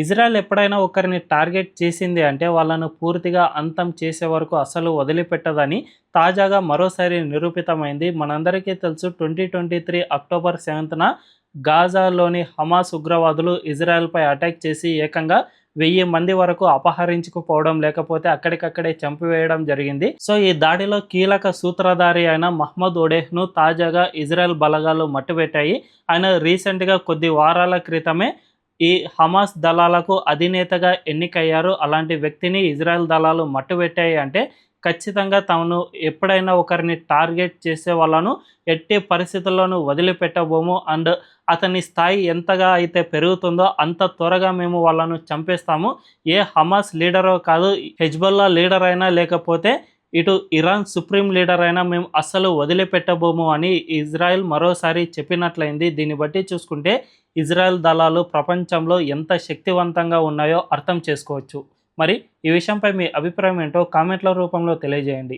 Israel ఎప్పుడైనా ఒకరిని target చేసింది అంటే వాళ్ళను పూర్తిగా అంతం చేసే వరకు అసలు వదిలిపెట్టదని తాజాగా మరోసారి నిరూపితమైంది. మనందరికీ తెలుసు 2023 అక్టోబర్ 7న గాజాలోని హమాస్ ఉగ్రవాదులు ఇజ్రాయెల్పై అటాక్ చేసి ఏకంగా 1000 మంది వరకు అపహరించుకుపోవడం లేకపోతే అక్కడికక్కడే చంపివేయడం జరిగింది. సో ఈ దాడిలో కీలక సూత్రధారి అయిన మహ్మద్ ఒడేహ్ను తాజాగా ఇజ్రాయెల్ బలగాలు మట్టుబెట్టాయి. ఆయన రీసెంట్గా కొద్ది వారాల క్రితమే ఈ హమాస్ దళాలకు అధినేతగా ఎన్నికయ్యారు. అలాంటి వ్యక్తిని ఇజ్రాయెల్ దళాలు మట్టుబెట్టాయి అంటే ఖచ్చితంగా తాను ఎప్పుడైనా ఒకరిని టార్గెట్ చేసే వాళ్ళను ఎట్టి పరిస్థితుల్లోనూ వదిలిపెట్టబోము. అండ్ అతని స్థాయి ఎంతగా అయితే పెరుగుతుందో అంత త్వరగా మేము వాళ్ళను చంపేస్తాము. ఏ హమాస్ లీడరో కాదు, హెజ్బొల్లా లీడర్ అయినా లేకపోతే ఇటు ఇరాన్ సుప్రీం లీడర్ అయినా మేము అస్సలు వదిలిపెట్టబోము అని ఇజ్రాయెల్ మరోసారి చెప్పినట్లయింది. దీన్ని బట్టి చూసుకుంటే ఇజ్రాయెల్ దళాలు ప్రపంచంలో ఎంత శక్తివంతంగా ఉన్నాయో అర్థం చేసుకోవచ్చు. మరి ఈ విషయంపై మీ అభిప్రాయం ఏంటో కామెంట్ల రూపంలో తెలియజేయండి.